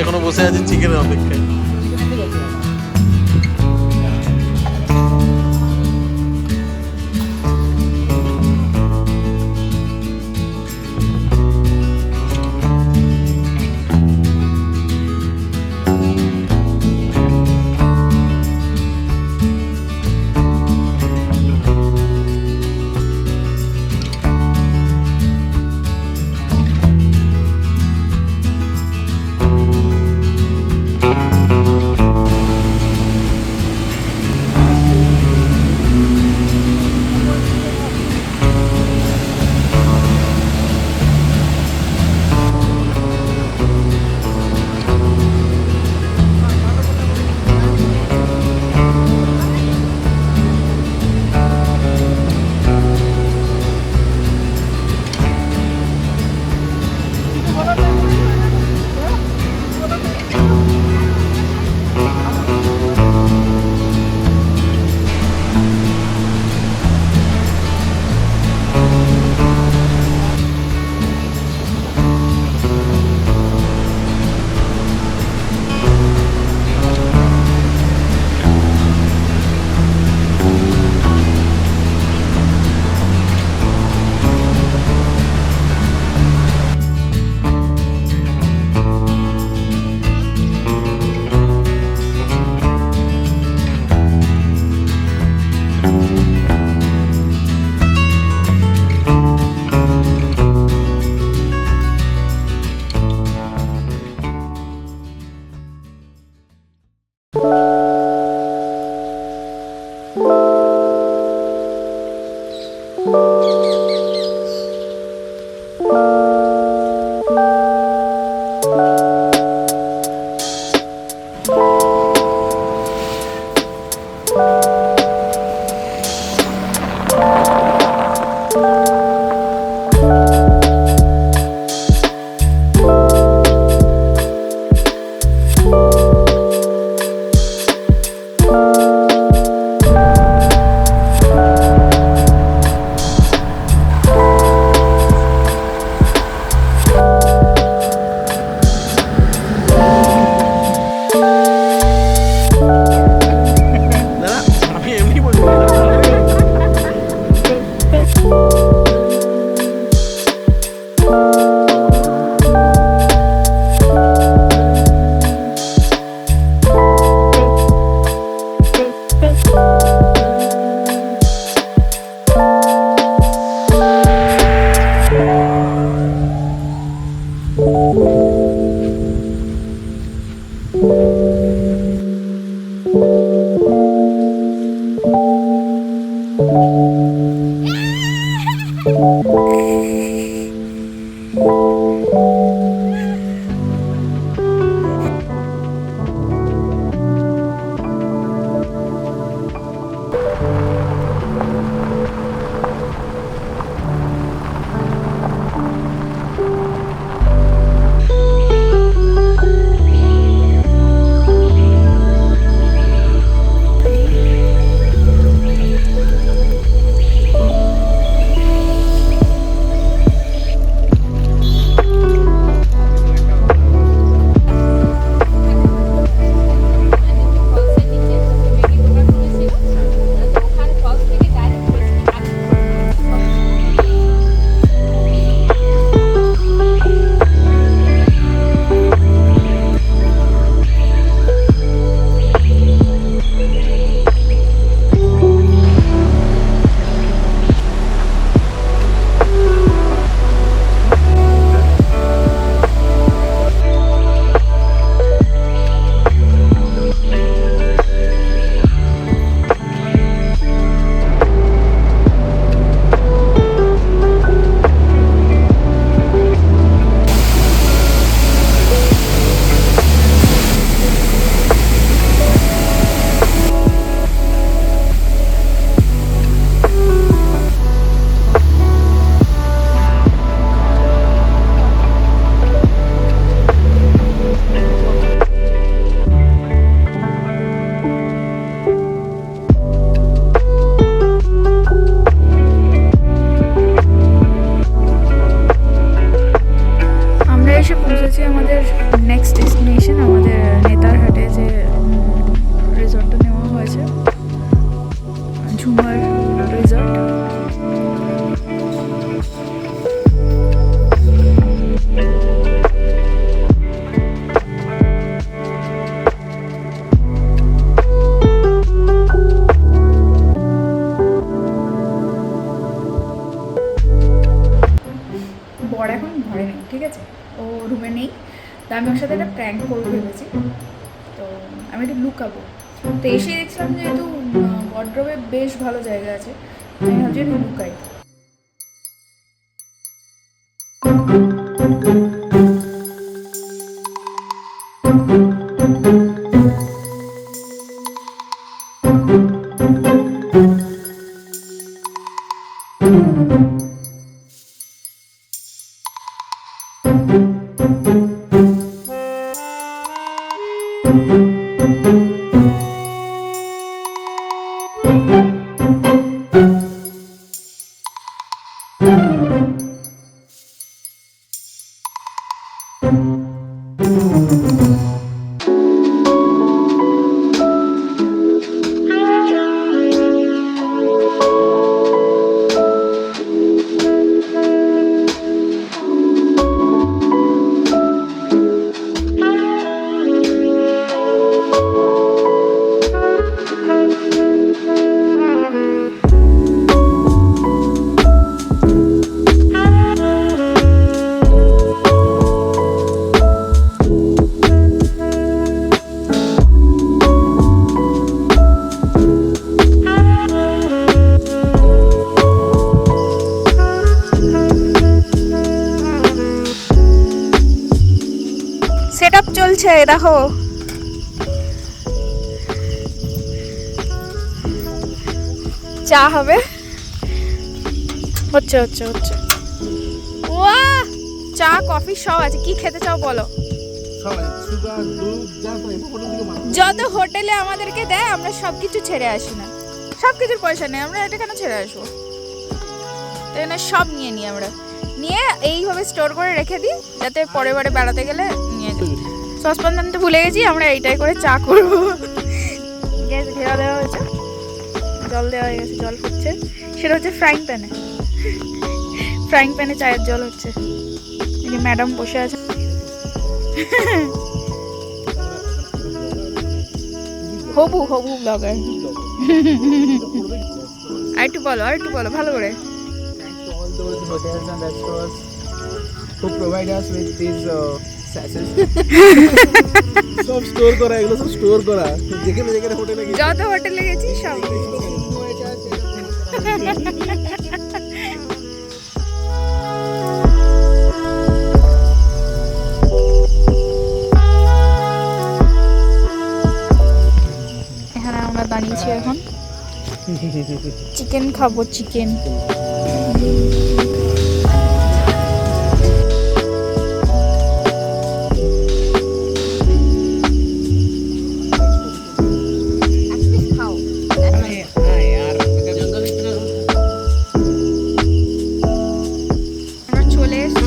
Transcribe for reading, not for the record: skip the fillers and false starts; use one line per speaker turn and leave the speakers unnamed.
এখনো বসে আছি চিকেনের অপেক্ষায়।
বর এখন ঘরে নেই, ঠিক আছে, ও রুমে নেই। তো আমি ওর সাথে একটা প্র্যাঙ্ক করবো ভেবেছি, তো আমি একটু লুকাবো। তো এসে দেখছিলাম যেহেতু ওয়ার্ড্রোবে বেশ ভালো জায়গা আছে, আমি ভাবছি একটু লুকাই। সেটআপ চলছে দেখো, চা হবে, হচ্ছে হচ্ছে হচ্ছে। ওয়াহ, চা কফি সব আছে, কি খেতে চাও বলো? যত হোটেলে আমাদেরকে দেয় আমরা সবকিছু ছেড়ে আসি না, সবকিছুর পয়সা নেই, আমরা এটা কেন ছেড়ে আসবো? তাই না, সব নিয়ে নিই আমরা, নিয়ে এইভাবে স্টোর করে রেখে দিই যাতে পরের বারে বেড়াতে গেলে নিয়ে যাই। সসপ্যান আনতে ভুলে গেছি, আমরা এইটাই করে চা করবো। গ্যাস ঘেরা দেওয়া হয়েছে, জল দেওয়া হয়ে গেছে, জল ফুটছে, সেটা হচ্ছে ফ্রাইং প্যানে। ফ্রাইং প্যানে চায়ের জল হচ্ছে, এই যে ম্যাডাম বসে আছে। হবু হবু ব্লগার। আর একটু বলো, আর একটু বলো ভালো করে।
Those hotels and restaurants who provide us with these sachets. সব স্টোর করা, এগুলো সব স্টোর করা, যেখানে যেখানে হোটেলে গেছি,
যত হোটেলে গেছি সব। এখানে আমরা দাঁড়িয়েছি এখন, চিকেন খাবো, চিকেন। আমরা চলে এসেছি